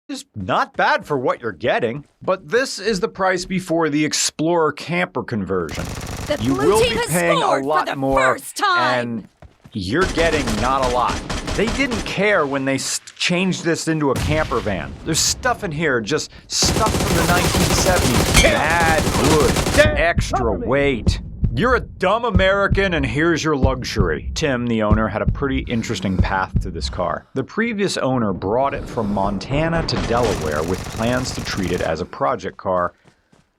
is not bad for what you're getting. But this is the price before the Explorer camper conversion. The You blue will team be has paying a scored lot for the more, first time. and you're getting not a lot. They didn't care when they changed this into a camper van. There's stuff in here, just stuff from the 1970s. Bad wood, extra weight. You're a dumb American, and here's your luxury. Tim, the owner, had a pretty interesting path to this car. The previous owner brought it from Montana to Delaware with plans to treat it as a project car,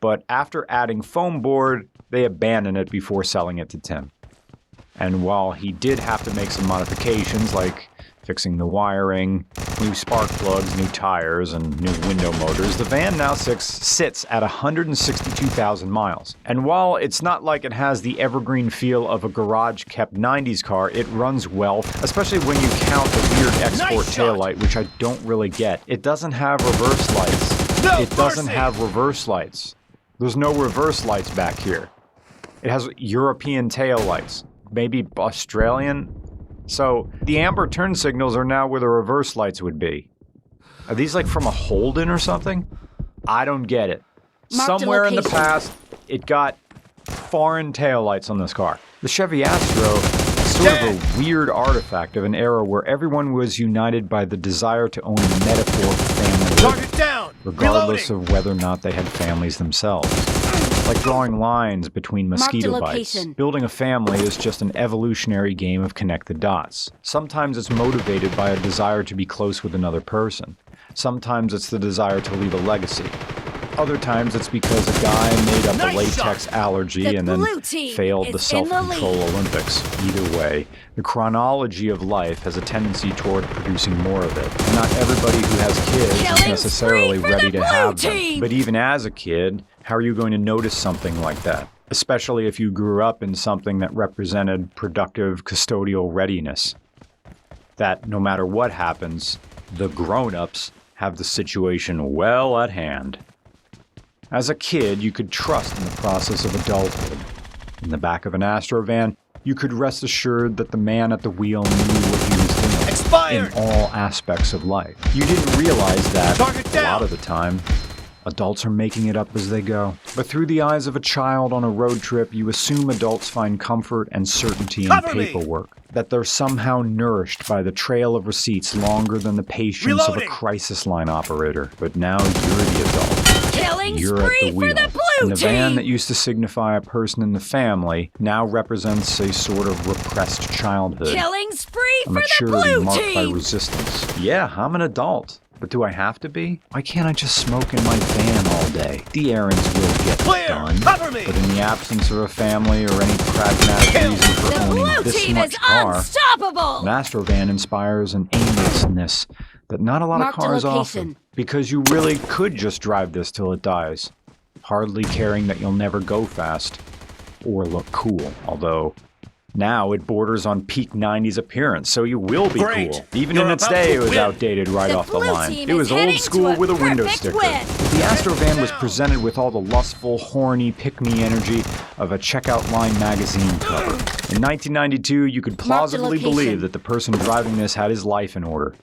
but after adding foam board, they abandoned it before selling it to Tim. And while he did have to make some modifications, like fixing the wiring, new spark plugs, new tires, and new window motors, the van now sits at 162,000 miles. And while it's not like it has the evergreen feel of a garage-kept 90s car, it runs well, especially when you count the weird export taillight, which I don't really get. It doesn't have reverse lights. It doesn't have reverse lights. There's no reverse lights back here. It has European taillights. Maybe Australian? So, the amber turn signals are now where the reverse lights would be. Are these like from a Holden or something? I don't get it. Somewhere in the past, it got foreign taillights on this car. The Chevy Astro is sort of a weird artifact of an era where everyone was united by the desire to own a metaphorical family, regardless of whether or not they had families themselves. Like drawing lines between mosquito bites. Building a family is just an evolutionary game of connect the dots. Sometimes it's motivated by a desire to be close with another person. Sometimes it's the desire to leave a legacy. Other times it's because a guy made up a latex allergy and then failed the self-control Olympics. Either way, the chronology of life has a tendency toward producing more of it. And not everybody who has kids is necessarily ready to have them. But even as a kid, how are you going to notice something like that? Especially if you grew up in something that represented productive custodial readiness. That no matter what happens, the grown-ups have the situation well at hand. As a kid, you could trust in the process of adulthood. In the back of an Astro van, you could rest assured that the man at the wheel knew what he was doing in all aspects of life. You didn't realize that a lot of the time. Adults are making it up as they go. But through the eyes of a child on a road trip, you assume adults find comfort and certainty in paperwork. That they're somehow nourished by the trail of receipts longer than the patience of a crisis line operator. But now you're the adult. You're at the wheel. And the van that used to signify a person in the family now represents a sort of repressed childhood. A maturity marked by resistance. Yeah, I'm an adult. But do I have to be? Why can't I just smoke in my van all day? The errands will get done. But in the absence of a family or any pragmatic reason for owning this much car, an Astro van inspires an aimlessness that not a lot of cars offer. Because you really could just drive this till it dies, hardly caring that you'll never go fast or look cool, although now it borders on peak 90s appearance, so you will be cool. Even in its day, it was outdated right off the line. It was old school with a window sticker. But the Astro van was presented with all the lustful, horny, pick-me energy of a checkout line magazine cover. In 1992, you could plausibly believe that the person driving this had his life in order.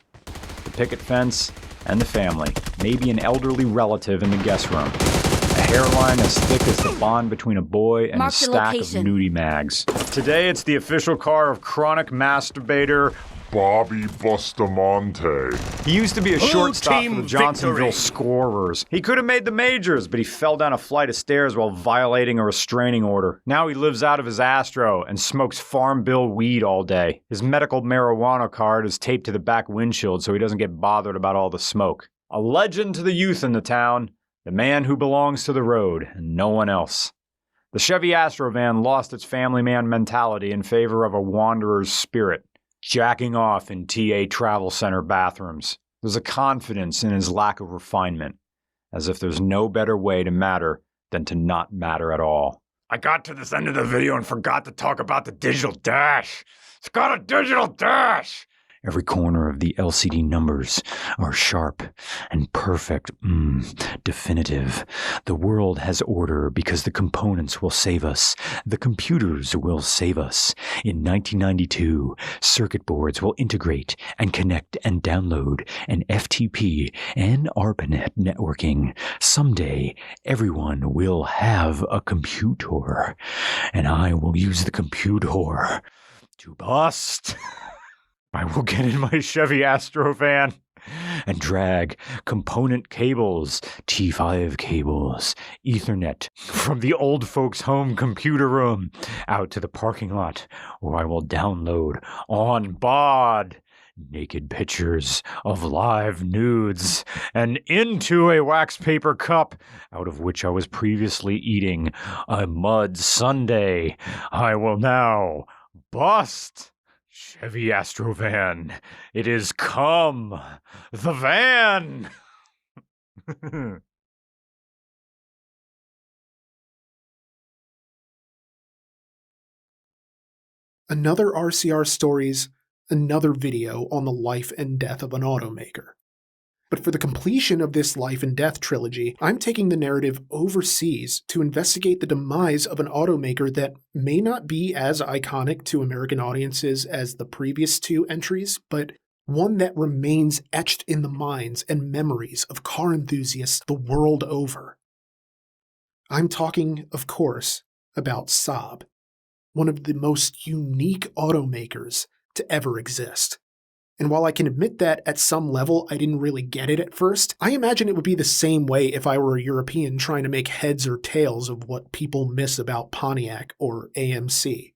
The picket fence and the family, maybe an elderly relative in the guest room. A hairline as thick as the bond between a boy and a stack of nudie mags. Today, it's the official car of chronic masturbator Bobby Bustamante. He used to be a shortstop for the Johnsonville Scorers. He could have made the majors, but he fell down a flight of stairs while violating a restraining order. Now he lives out of his Astro and smokes Farm Bill weed all day. His medical marijuana card is taped to the back windshield so he doesn't get bothered about all the smoke. A legend to the youth in the town. The man who belongs to the road, and no one else. The Chevy Astro van lost its family man mentality in favor of a wanderer's spirit, jacking off in TA Travel Center bathrooms. There's a confidence in his lack of refinement, as if there's no better way to matter than to not matter at all. I got to this end of the video and forgot to talk about the digital dash. It's got a digital dash! Every corner of the LCD numbers are sharp and perfect, definitive. The world has order because the components will save us. The computers will save us. In 1992, circuit boards will integrate and connect and download an FTP and ARPANET networking. Someday, everyone will have a computer, and I will use the computer to bust. I will get in my Chevy Astro van and drag component cables, T5 cables, Ethernet from the old folks' home computer room out to the parking lot, where I will download on BOD naked pictures of live nudes and into a wax paper cup out of which I was previously eating a mud sundae. I will now bust Chevy Astro van. It is come, the van. Another RCR Stories, another video on the life and death of an automaker. But for the completion of this life and death trilogy, I'm taking the narrative overseas to investigate the demise of an automaker that may not be as iconic to American audiences as the previous two entries, but one that remains etched in the minds and memories of car enthusiasts the world over. I'm talking, of course, about Saab, one of the most unique automakers to ever exist. And while I can admit that at some level I didn't really get it at first, I imagine it would be the same way if I were a European trying to make heads or tails of what people miss about Pontiac or AMC.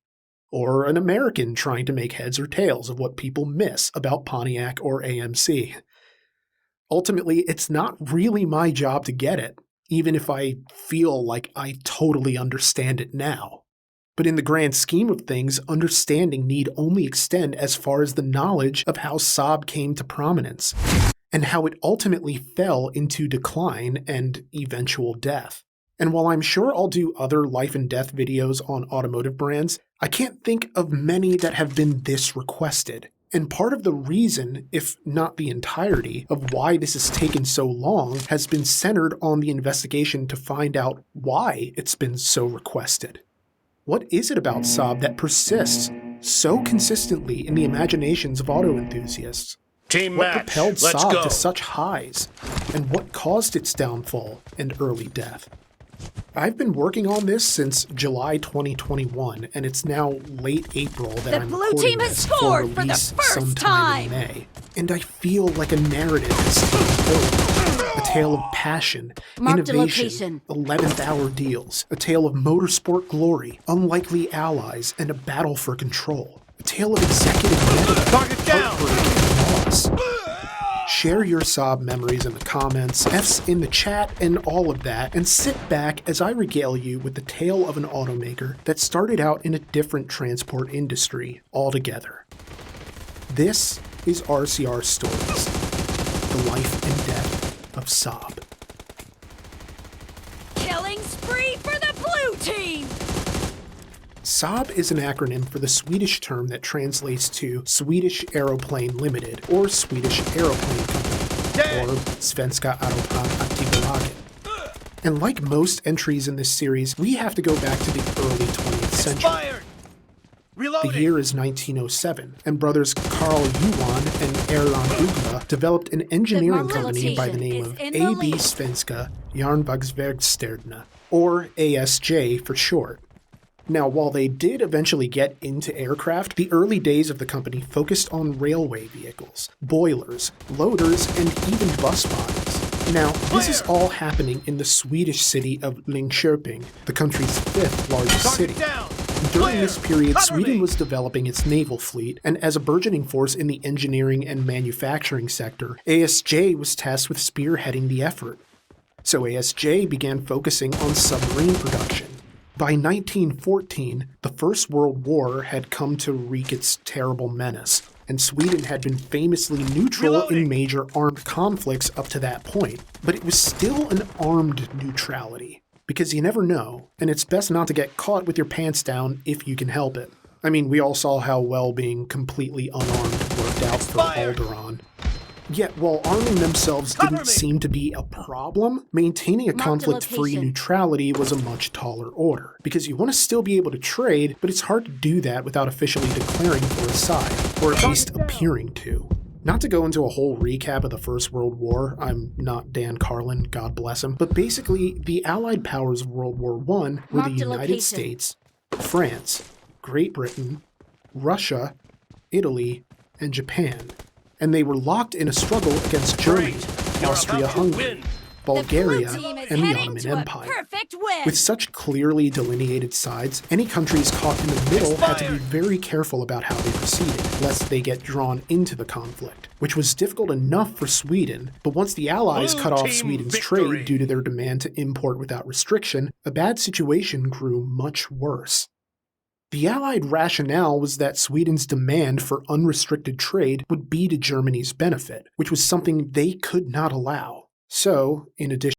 Or an American trying to make heads or tails of what people miss about Pontiac or AMC. Ultimately, it's not really my job to get it, even if I feel like I totally understand it now. But in the grand scheme of things, understanding need only extend as far as the knowledge of how Saab came to prominence, and how it ultimately fell into decline and eventual death. And while I'm sure I'll do other life and death videos on automotive brands, I can't think of many that have been this requested. And part of the reason, if not the entirety, of why this has taken so long has been centered on the investigation to find out why it's been so requested. What is it about Saab that persists so consistently in the imaginations of auto enthusiasts? Team What match, propelled let's Saab go. to such highs? And what caused its downfall and early death? I've been working on this since July 2021, and it's now late April that The I'm blue recording team has this scored for for the release first sometime time. in May. And I feel like a narrative has taken hold. A tale of passion, Marked a innovation, location. 11th hour deals, a tale of motorsport glory, unlikely allies, and a battle for control. A tale of executive meddling, Target down. heartbreak, and loss. Share your Saab memories in the comments, F's in the chat, and all of that, and sit back as I regale you with the tale of an automaker that started out in a different transport industry altogether. This is RCR Stories, the life and death of Saab. Killing spree for the blue team! Saab is an acronym for the Swedish term that translates to Swedish Aeroplane Limited, or Swedish Aeroplane Company, or Svenska Aeroplan Aktiebolaget. And like most entries in this series, we have to go back to the early 20th century. Fired. The Reloading. year is 1907, and brothers Carl Johan and Erland Ugla developed an engineering The company by the name is of in the AB lead. Svenska Järnvägsverkstäderna, or ASJ for short. Now, while they did eventually get into aircraft, the early days of the company focused on railway vehicles, boilers, loaders, and even bus bodies. Now, this is all happening in the Swedish city of Linköping, the country's 5th largest city. Target down. During this period, Cover Sweden me. was developing its naval fleet, and as a burgeoning force in the engineering and manufacturing sector, ASJ was tasked with spearheading the effort. So ASJ began focusing on submarine production. By 1914, the First World War had come to wreak its terrible menace, and Sweden had been famously neutral Reloading. in major armed conflicts up to that point. But it was still an armed neutrality, because you never know, and it's best not to get caught with your pants down if you can help it. I mean, we all saw how well being completely unarmed worked carved out for Alderaan. Yet, while arming themselves didn't seem to be a problem, maintaining a conflict-free neutrality was a much taller order, because you want to still be able to trade, but it's hard to do that without officially declaring for a side, or at least appearing to. Not to go into a whole recap of the First World War, I'm not Dan Carlin, God bless him, but basically, the Allied powers of World War I were the United States, France, Great Britain, Russia, Italy, and Japan. And they were locked in a struggle against Germany, Austria-Hungary, Bulgaria, and the Ottoman Empire. With such clearly delineated sides, any countries caught in the middle had to be very careful about how they proceeded, lest they get drawn into the conflict, which was difficult enough for Sweden, but once the Allies cut off Sweden's trade due to their demand to import without restriction, a bad situation grew much worse. The Allied rationale was that Sweden's demand for unrestricted trade would be to Germany's benefit, which was something they could not allow. So, in addition